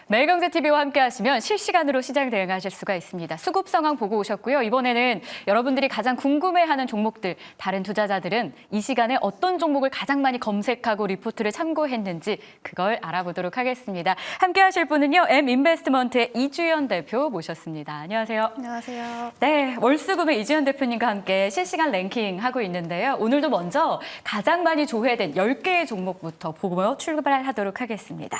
매일경제TV와 함께 하시면 실시간으로 시장 대응하실 수가 있습니다. 수급 상황 보고 오셨고요. 이번에는 여러분들이 가장 궁금해하는 종목들, 다른 투자자들은 이 시간에 어떤 종목을 가장 많이 검색하고 리포트를 참고했는지 그걸 알아보도록 하겠습니다. 함께 하실 분은요. M인베스트먼트의 이주연 대표 모셨습니다. 안녕하세요. 안녕하세요. 네, 월수금의 이주연 대표님과 함께 실시간 랭킹하고 있는데요. 오늘도 먼저 가장 많이 조회된 10개의 종목부터 보고 출발하도록 하겠습니다.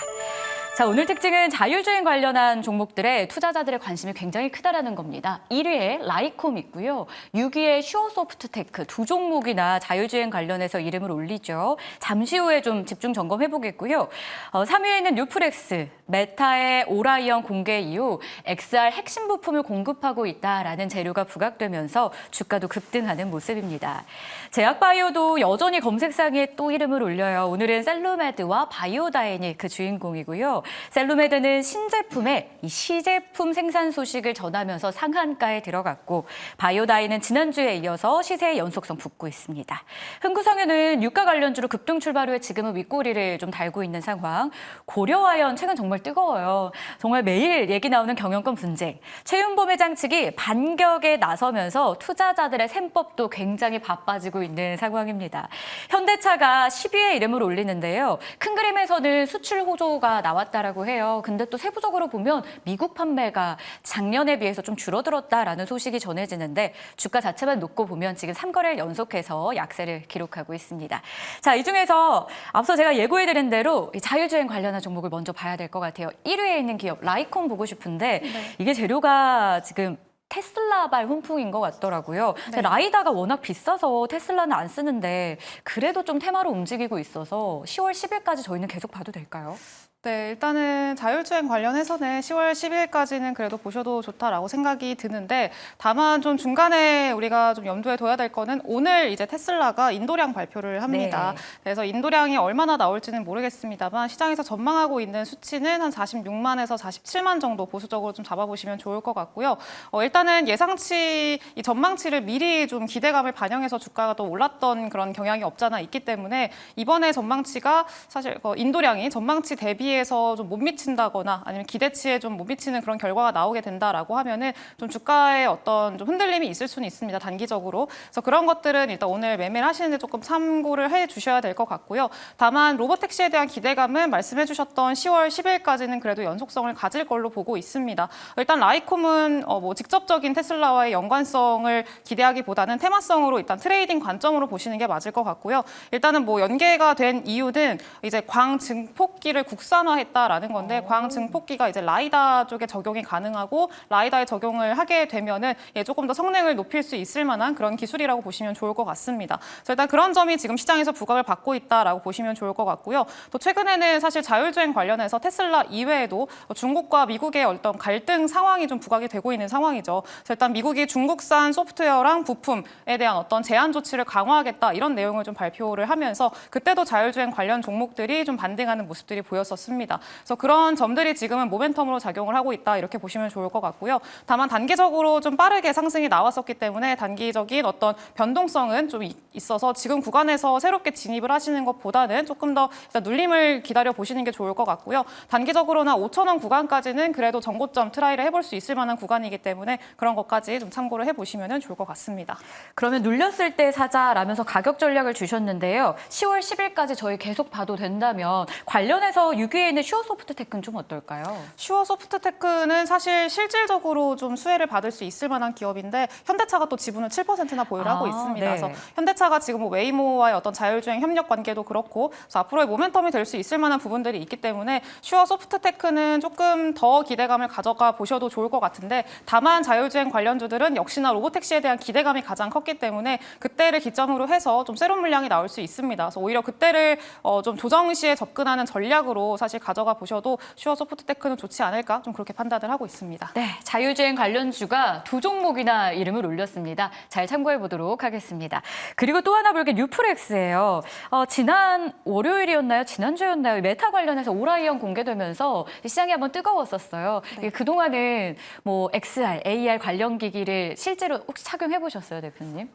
자, 오늘 특징은 자율주행 관련한 종목들에 투자자들의 관심이 굉장히 크다라는 겁니다. 1위에 라이콤 있고요. 6위에 슈어소프트테크 두 종목이나 자율주행 관련해서 이름을 올리죠. 잠시 후에 좀 집중 점검해보겠고요. 3위에는 뉴플렉스, 메타의 오라이언 공개 이후 XR 핵심 부품을 공급하고 있다라는 재료가 부각되면서 주가도 급등하는 모습입니다. 제약바이오도 여전히 검색상에 또 이름을 올려요. 오늘은 셀루메드와 바이오다인이 그 주인공이고요. 셀루메드는 신제품의 이 시제품 생산 소식을 전하면서 상한가에 들어갔고 바이오다인은 지난주에 이어서 시세의 연속성 붙고 있습니다. 흥구성에는 유가 관련주로 급등 출발 후에 지금은 윗꼬리를 좀 달고 있는 상황. 고려아연 최근 정말 뜨거워요. 정말 매일 얘기 나오는 경영권 분쟁. 최윤범 회장 측이 반격에 나서면서 투자자들의 셈법도 굉장히 바빠지고 있는 상황입니다. 현대차가 10위에 이름을 올리는데요. 큰 그림에서는 수출 호조가 나왔다라고 해요. 근데 또 세부적으로 보면 미국 판매가 작년에 비해서 좀 줄어들었다라는 소식이 전해지는데 주가 자체만 놓고 보면 지금 3거래일 연속해서 약세를 기록하고 있습니다. 자, 이 중에서 앞서 제가 예고해드린 대로 이 자율주행 관련한 종목을 먼저 봐야 될 것 같아요. 1위에 있는 기업 라이콤 보고 싶은데 이게 재료가 지금 테슬라발 훈풍인 것 같더라고요. 네. 라이다가 워낙 비싸서 테슬라는 안 쓰는데 그래도 좀 테마로 움직이고 있어서 10월 10일까지 저희는 계속 봐도 될까요? 네, 일단은 자율주행 관련해서는 10월 10일까지는 그래도 보셔도 좋다라고 생각이 드는데 다만 좀 중간에 우리가 좀 염두에 둬야 될 거는 오늘 이제 테슬라가 인도량 발표를 합니다. 네. 그래서 인도량이 얼마나 나올지는 모르겠습니다만 시장에서 전망하고 있는 수치는 한 46만에서 47만 정도 보수적으로 좀 잡아보시면 좋을 것 같고요. 일단은 예상치, 이 전망치를 미리 좀 기대감을 반영해서 주가가 또 올랐던 그런 경향이 없잖아 있기 때문에 이번에 전망치가 사실 인도량이 전망치 대비해서 좀 못 미친다거나 아니면 기대치에 좀 못 미치는 그런 결과가 나오게 된다라고 하면은 좀 주가에 어떤 좀 흔들림이 있을 수는 있습니다. 단기적으로. 그래서 그런 것들은 일단 오늘 매매를 하시는데 조금 참고를 해 주셔야 될 것 같고요. 다만 로보택시에 대한 기대감은 말씀해 주셨던 10월 10일까지는 그래도 연속성을 가질 걸로 보고 있습니다. 일단 라이콤은 뭐 직접적인 테슬라와의 연관성을 기대하기보다는 테마성으로 일단 트레이딩 관점으로 보시는 게 맞을 것 같고요. 일단은 뭐 연계가 된 이유는 이제 광 증폭기를 국산화했다라는 건데 광 증폭기가 이제 라이다 쪽에 적용이 가능하고 라이다에 적용을 하게 되면은 조금 더 성능을 높일 수 있을 만한 그런 기술이라고 보시면 좋을 것 같습니다. 그래서 일단 그런 점이 지금 시장에서 부각을 받고 있다라고 보시면 좋을 것 같고요. 또 최근에는 사실 자율주행 관련해서 테슬라 이외에도 중국과 미국의 어떤 갈등 상황이 좀 부각이 되고 있는 상황이죠. 그래서 일단 미국이 중국산 소프트웨어랑 부품에 대한 어떤 제한 조치를 강화하겠다 이런 내용을 좀 발표를 하면서 그때도 자율주행 관련 종목들이 좀 반등하는 모습들이 보였었습니다. 그래서 그런 점들이 지금은 모멘텀으로 작용을 하고 있다 이렇게 보시면 좋을 것 같고요. 다만 단기적으로 좀 빠르게 상승이 나왔었기 때문에 단기적인 어떤 변동성은 좀 있어서 지금 구간에서 새롭게 진입을 하시는 것보다는 조금 더 일단 눌림을 기다려 보시는 게 좋을 것 같고요. 단기적으로는 5,000원 구간까지는 그래도 정고점 트라이를 해볼 수 있을 만한 구간이기 때문에 그런 것까지 좀 참고를 해보시면 좋을 것 같습니다. 그러면 눌렸을 때 사자라면서 가격 전략을 주셨는데요. 10월 10일까지 저희 계속 봐도 된다면 관련해서 6위에 있는 슈어소프트테크는 좀 어떨까요? 슈어소프트테크는 사실 실질적으로 좀 수혜를 받을 수 있을 만한 기업인데 현대차가 또 지분을 7%나 보유를 하고 있습니다. 네. 그래서 현대차가 지금 뭐 웨이모와의 어떤 자율주행 협력 관계도 그렇고 그래서 앞으로의 모멘텀이 될 수 있을 만한 부분들이 있기 때문에 슈어소프트테크는 조금 더 기대감을 가져가 보셔도 좋을 것 같은데 다만 자율주행 관련주들은 역시나 로보택시에 대한 기대감이 가장 컸기 때문에 그때를 기점으로 해서 좀 새로운 물량이 나올 수 있습니다. 그래서 오히려 그때를 좀 조정 시에 접근하는 전략으로 사실 가져가 보셔도 슈어소프트테크는 좋지 않을까 좀 그렇게 판단을 하고 있습니다. 네, 자율주행 관련주가 두 종목이나 이름을 올렸습니다. 잘 참고해 보도록 하겠습니다. 그리고 또 하나 볼 게 뉴플렉스예요. 지난 월요일이었나요? 지난주였나요? 메타 관련해서 오라이언 공개되면서 시장이 한번 뜨거웠었어요. 네. 그동안은 뭐 XR, AR 관련 기기를 실제로 혹시 착용해 보셨어요, 대표님?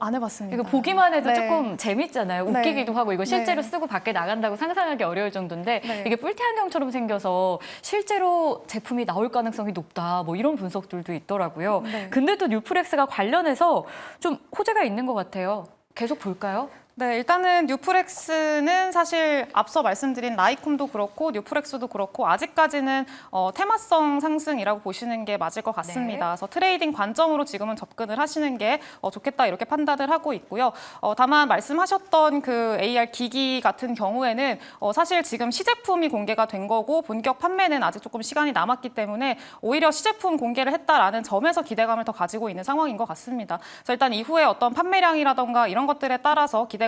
안 해봤습니다. 이거 보기만 해도 네. 조금 재밌잖아요. 네. 웃기기도 하고 이거 실제로 네. 쓰고 밖에 나간다고 상상하기 어려울 정도인데 이게 뿔테안경처럼 생겨서 실제로 제품이 나올 가능성이 높다. 뭐 이런 분석들도 있더라고요. 네. 근데 또 뉴프렉스가 관련해서 좀 호재가 있는 것 같아요. 계속 볼까요? 네, 일단은 뉴프렉스는 사실 앞서 말씀드린 라이쿰도 그렇고 뉴프렉스도 그렇고 아직까지는 테마성 상승이라고 보시는 게 맞을 것 같습니다. 네. 그래서 트레이딩 관점으로 지금은 접근을 하시는 게 좋겠다 이렇게 판단을 하고 있고요. 다만 말씀하셨던 그 AR 기기 같은 경우에는 사실 지금 시제품이 공개가 된 거고 본격 판매는 아직 조금 시간이 남았기 때문에 오히려 시제품 공개를 했다라는 점에서 기대감을 더 가지고 있는 상황인 것 같습니다. 그래서 일단 이후에 어떤 판매량이라던가 이런 것들에 따라서 기대감이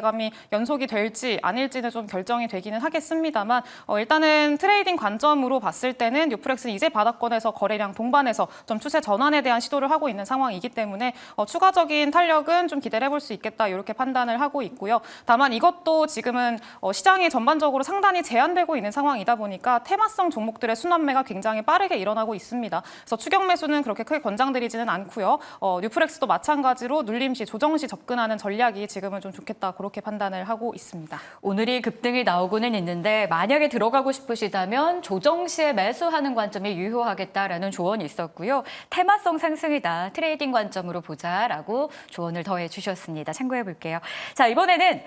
연속이 될지 아닐지는 좀 결정이 되기는 하겠습니다만 일단은 트레이딩 관점으로 봤을 때는 뉴프렉스는 이제 바닥권에서 거래량 동반해서 좀 추세 전환에 대한 시도를 하고 있는 상황이기 때문에 추가적인 탄력은 좀 기대를 해볼 수 있겠다 이렇게 판단을 하고 있고요. 다만 이것도 지금은 시장이 전반적으로 상당히 제한되고 있는 상황이다 보니까 테마성 종목들의 순환매가 굉장히 빠르게 일어나고 있습니다. 그래서 추격 매수는 그렇게 크게 권장드리지는 않고요. 뉴프렉스도 마찬가지로 눌림시, 조정시 접근하는 전략이 지금은 좀 좋겠다. 그렇게 판단을 하고 있습니다. 오늘이 급등이 나오고는 있는데 만약에 들어가고 싶으시다면 조정 시에 매수하는 관점이 유효하겠다라는 조언이 있었고요. 테마성 상승이다. 트레이딩 관점으로 보자라고 조언을 더해 주셨습니다. 참고해 볼게요. 자, 이번에는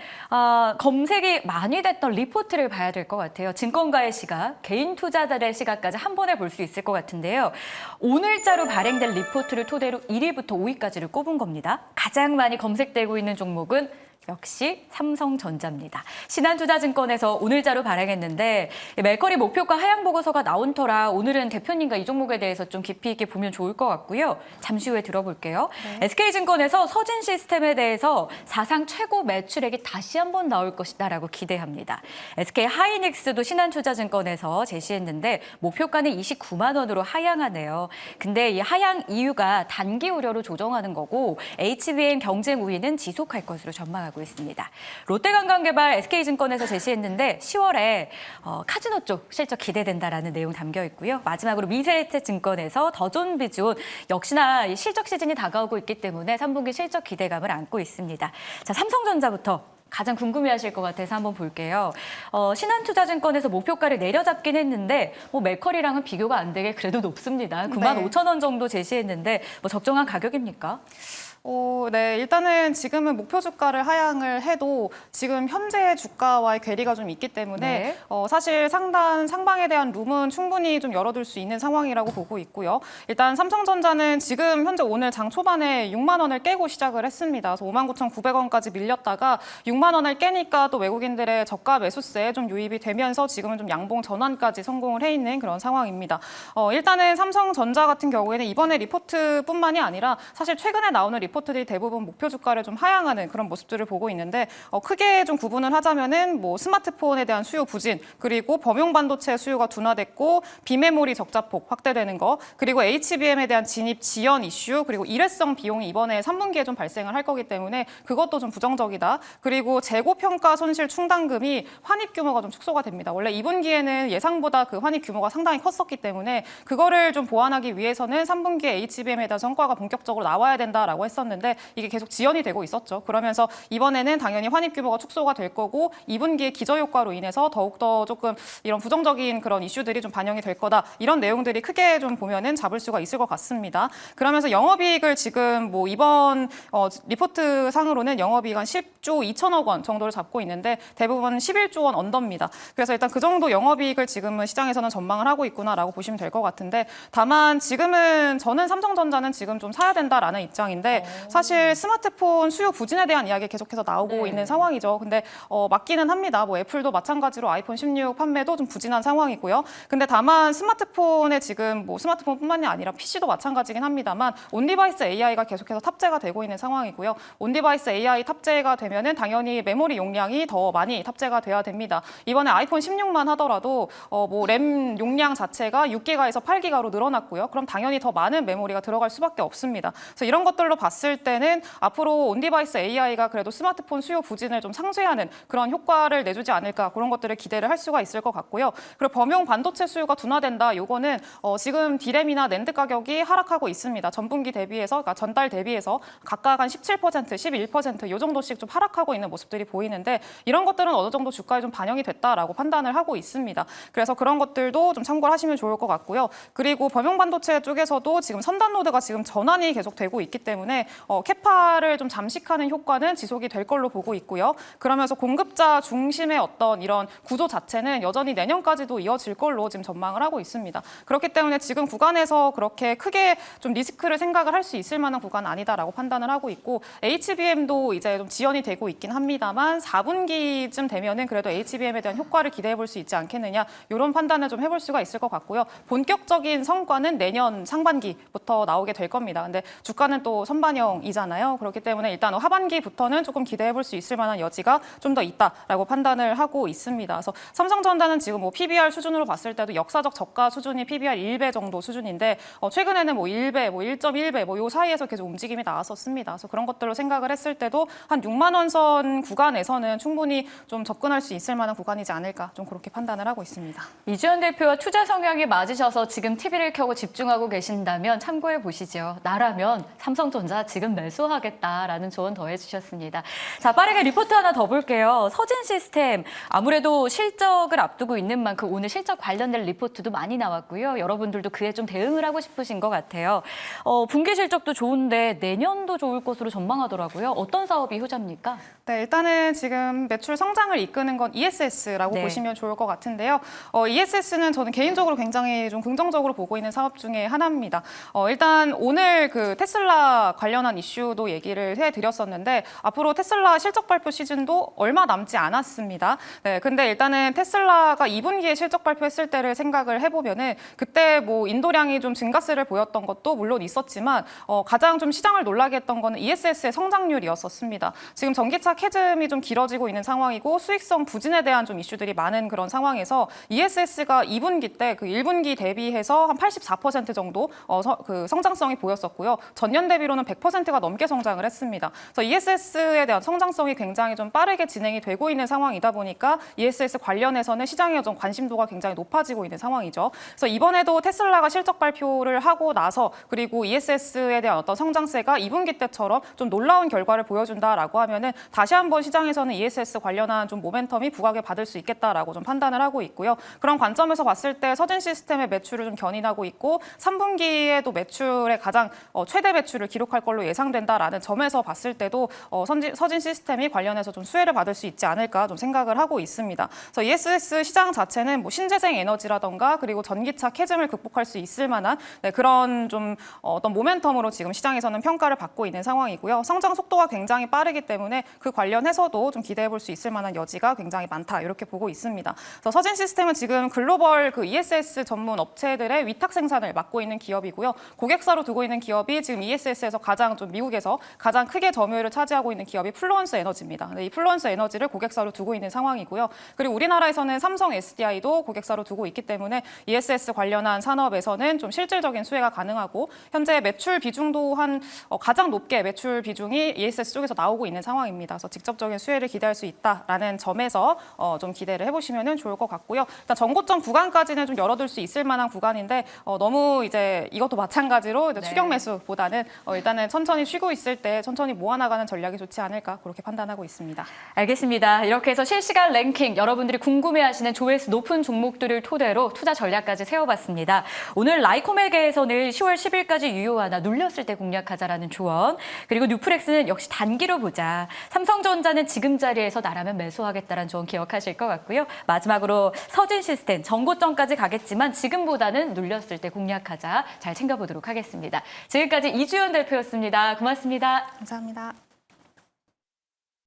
검색이 많이 됐던 리포트를 봐야 될 것 같아요. 증권가의 시각, 개인 투자자들의 시각까지 한 번에 볼 수 있을 것 같은데요. 오늘자로 발행된 리포트를 토대로 1위부터 5위까지를 꼽은 겁니다. 가장 많이 검색되고 있는 종목은 역시 삼성전자입니다. 신한투자증권에서 오늘자로 발행했는데 멜커리 목표가 하향 보고서가 나온 터라 오늘은 대표님과 이 종목에 대해서 좀 깊이 있게 보면 좋을 것 같고요. 잠시 후에 들어볼게요. 네. SK증권에서 서진시스템에 대해서 사상 최고 매출액이 다시 한번 나올 것이다라고 기대합니다. SK하이닉스도 신한투자증권에서 제시했는데 목표가는 29만 원으로 하향하네요. 근데 이 하향 이유가 단기 우려로 조정하는 거고 HBM 경쟁 우위는 지속할 것으로 전망하고 있습니다. 롯데관광개발 SK증권에서 제시했는데 10월에 카지노 쪽 실적 기대된다라는 내용 담겨 있고요. 마지막으로 미래에셋증권에서 더존비즈온 역시나 이 실적 시즌이 다가오고 있기 때문에 3분기 실적 기대감을 안고 있습니다. 자, 삼성전자부터 가장 궁금해하실 것 같아서 한번 볼게요. 신한투자증권에서 목표가를 내려잡긴 했는데 멜커리랑은 비교가 안 되게 그래도 높습니다. 9만 5천 원 정도 제시했는데 적정한 가격입니까? 네, 일단은 지금은 목표 주가를 하향을 해도 지금 현재 주가와의 괴리가 좀 있기 때문에 네. 사실 상방에 대한 룸은 충분히 좀 열어둘 수 있는 상황이라고 보고 있고요. 일단 삼성전자는 지금 현재 오늘 장 초반에 6만 원을 깨고 시작을 했습니다. 그래서 59,900원까지 밀렸다가 6만 원을 깨니까 또 외국인들의 저가 매수세에 좀 유입이 되면서 지금은 좀 양봉 전환까지 성공을 해 있는 그런 상황입니다. 일단은 삼성전자 같은 경우에는 이번에 리포트뿐만이 아니라 사실 최근에 나오는 리포트들이 대부분 목표 주가를 좀 하향하는 그런 모습들을 보고 있는데 크게 좀 구분을 하자면은 뭐 스마트폰에 대한 수요 부진, 그리고 범용 반도체 수요가 둔화됐고 비메모리 적자폭 확대되는 거, 그리고 HBM에 대한 진입 지연 이슈, 그리고 일회성 비용이 이번에 3분기에 좀 발생을 할 거기 때문에 그것도 좀 부정적이다. 그리고 재고 평가 손실 충당금이 환입 규모가 좀 축소가 됩니다. 원래 2분기에는 예상보다 그 환입 규모가 상당히 컸었기 때문에 그거를 좀 보완하기 위해서는 3분기에 HBM에 대한 성과가 본격적으로 나와야 된다라고 했었는데 이게 계속 지연이 되고 있었죠. 그러면서 이번에는 당연히 환입 규모가 축소가 될 거고 2분기의 기저효과로 인해서 더욱더 조금 이런 부정적인 그런 이슈들이 좀 반영이 될 거다. 이런 내용들이 크게 좀 보면은 잡을 수가 있을 것 같습니다. 그러면서 영업이익을 지금 뭐 이번 리포트 상으로는 영업이익 한 10조 2천억 원 정도를 잡고 있는데 대부분 11조 원 언더입니다. 그래서 일단 그 정도 영업이익을 지금은 시장에서는 전망을 하고 있구나라고 보시면 될 것 같은데 다만 지금은 저는 삼성전자는 지금 좀 사야 된다라는 입장인데 사실 스마트폰 수요 부진에 대한 이야기 계속해서 나오고 있는 상황이죠. 근데 맞기는 합니다. 뭐 애플도 마찬가지로 아이폰 16 판매도 좀 부진한 상황이고요. 근데 다만 스마트폰에 지금 뭐 스마트폰뿐만이 아니라 PC도 마찬가지긴 합니다만 온디바이스 AI가 계속해서 탑재가 되고 있는 상황이고요. 온디바이스 AI 탑재가 되면은 당연히 메모리 용량이 더 많이 탑재가 돼야 됩니다. 이번에 아이폰 16만 하더라도 뭐 램 용량 자체가 6기가에서 8기가로 늘어났고요. 그럼 당연히 더 많은 메모리가 들어갈 수밖에 없습니다. 그래서 이런 것들로 봤을 봤을 때는 앞으로 온디바이스 AI가 그래도 스마트폰 수요 부진을 좀 상쇄하는 그런 효과를 내주지 않을까 그런 것들을 기대를 할 수가 있을 것 같고요. 그리고 범용 반도체 수요가 둔화된다. 요거는 지금 디램이나 낸드 가격이 하락하고 있습니다. 전분기 대비해서 그러니까 전달 대비해서 각각 한 17%, 11%이 정도씩 좀 하락하고 있는 모습들이 보이는데 이런 것들은 어느 정도 주가에 좀 반영이 됐다라고 판단을 하고 있습니다. 그래서 그런 것들도 좀 참고를 하시면 좋을 것 같고요. 그리고 범용 반도체 쪽에서도 지금 선단 노드가 지금 전환이 계속 되고 있기 때문에 캐파를 좀 잠식하는 효과는 지속이 될 걸로 보고 있고요. 그러면서 공급자 중심의 어떤 이런 구조 자체는 여전히 내년까지도 이어질 걸로 지금 전망을 하고 있습니다. 그렇기 때문에 지금 구간에서 그렇게 크게 좀 리스크를 생각을 할 수 있을 만한 구간은 아니다라고 판단을 하고 있고 HBM도 이제 좀 지연이 되고 있긴 합니다만 4분기쯤 되면은 그래도 HBM에 대한 효과를 기대해 볼 수 있지 않겠느냐 이런 판단을 좀 해볼 수가 있을 것 같고요. 본격적인 성과는 내년 상반기부터 나오게 될 겁니다. 근데 주가는 또 선반영이잖아요. 그렇기 때문에 일단 하반기부터는 조금 기대해 볼 수 있을 만한 여지가 좀 더 있다라고 판단을 하고 있습니다. 그래서 삼성전자는 지금 뭐 PBR 수준으로 봤을 때도 역사적 저가 수준이 PBR 1배 정도 수준인데 최근에는 뭐 1배, 뭐 1.1배 뭐 요 사이에서 계속 움직임이 나왔었습니다. 그래서 그런 것들로 생각을 했을 때도 한 6만 원 선 구간에서는 충분히 좀 접근할 수 있을 만한 구간이지 않을까 좀 그렇게 판단을 하고 있습니다. 이주연 대표와 투자 성향이 맞으셔서 지금 TV를 켜고 집중하고 계신다면 참고해 보시죠. 나라면 삼성전자 지금 매수하겠다라는 조언 더해주셨습니다. 자, 빠르게 리포트 하나 더 볼게요. 서진 시스템 아무래도 실적을 앞두고 있는 만큼 오늘 실적 관련된 리포트도 많이 나왔고요. 여러분들도 그에 좀 대응을 하고 싶으신 것 같아요. 분기 실적도 좋은데 내년도 좋을 것으로 전망하더라고요. 어떤 사업이 효자입니까? 네, 일단은 지금 매출 성장을 이끄는 건 ESS라고 네. 보시면 좋을 것 같은데요. ESS는 저는 개인적으로 굉장히 좀 긍정적으로 보고 있는 사업 중에 하나입니다. 일단 오늘 그 테슬라 관련한 이슈도 얘기를 해드렸었는데 앞으로 테슬라 실적 발표 시즌도 얼마 남지 않았습니다. 네, 근데 일단은 테슬라가 2분기에 실적 발표했을 때를 생각을 해보면은 그때 뭐 인도량이 좀 증가세를 보였던 것도 물론 있었지만 가장 좀 시장을 놀라게 했던 거는 ESS의 성장률이었었습니다. 지금 전기차 캐즘이 좀 길어지고 있는 상황이고 수익성 부진에 대한 좀 이슈들이 많은 그런 상황에서 ESS가 2분기 때 그 1분기 대비해서 한 84% 정도 그 성장성이 보였었고요. 전년 대비로는 100%가 넘게 성장을 했습니다. 그래서 ESS에 대한 성장성이 굉장히 좀 빠르게 진행이 되고 있는 상황이다 보니까 ESS 관련해서는 시장의 좀 관심도가 굉장히 높아지고 있는 상황이죠. 그래서 이번에도 테슬라가 실적 발표를 하고 나서 그리고 ESS에 대한 어떤 성장세가 2분기 때처럼 좀 놀라운 결과를 보여준다라고 하면은 다시 한번 시장에서는 ESS 관련한 좀 모멘텀이 부각을 받을 수 있겠다라고 좀 판단을 하고 있고요. 그런 관점에서 봤을 때 서진 시스템의 매출을 좀 견인하고 있고 3분기에도 매출의 가장 최대 매출을 기록할 걸로 예상된다라는 점에서 봤을 때도 서진 시스템이 관련해서 좀 수혜를 받을 수 있지 않을까 좀 생각을 하고 있습니다. 그래서 ESS 시장 자체는 뭐 신재생 에너지라던가 그리고 전기차 캐즘을 극복할 수 있을 만한 그런 좀 어떤 모멘텀으로 지금 시장에서는 평가를 받고 있는 상황이고요. 성장 속도가 굉장히 빠르기 때문에 그 관련해서도 좀 기대해 볼 수 있을 만한 여지가 굉장히 많다 이렇게 보고 있습니다. 그래서 서진 시스템은 지금 글로벌 그 ESS 전문 업체들의 위탁 생산을 맡고 있는 기업이고요. 고객사로 두고 있는 기업이 지금 ESS에서 가장 좀 미국에서 가장 크게 점유율을 차지하고 있는 기업이 플루언스 에너지입니다. 이 플루언스 에너지를 고객사로 두고 있는 상황이고요. 그리고 우리나라에서는 삼성 SDI도 고객사로 두고 있기 때문에 ESS 관련한 산업에서는 좀 실질적인 수혜가 가능하고 현재 매출 비중도 가장 높게 매출 비중이 ESS 쪽에서 나오고 있는 상황입니다. 그래서 직접적인 수혜를 기대할 수 있다라는 점에서 좀 기대를 해보시면 좋을 것 같고요. 일단 전고점 구간까지는 좀 열어둘 수 있을 만한 구간인데 너무 이제 이것도 마찬가지로 이제 추격 매수보다는 일단은 천천히 쉬고 있을 때 천천히 모아나가는 전략이 좋지 않을까 그렇게 판단하고 있습니다. 알겠습니다. 이렇게 해서 실시간 랭킹 여러분들이 궁금해하시는 조회수 높은 종목들을 토대로 투자 전략까지 세워봤습니다. 오늘 라이코메계에서는 10월 10일까지 유효하나 눌렸을 때 공략하자라는 조언 그리고 뉴프렉스는 역시 단기로 보자. 삼성전자는 지금 자리에서 나라면 매수하겠다는 조언 기억하실 것 같고요. 마지막으로 서진 시스템 전고점까지 가겠지만 지금보다는 눌렸을 때 공략하자 잘 챙겨보도록 하겠습니다. 지금까지 이주연 대표였습니다. 고맙습니다. 감사합니다.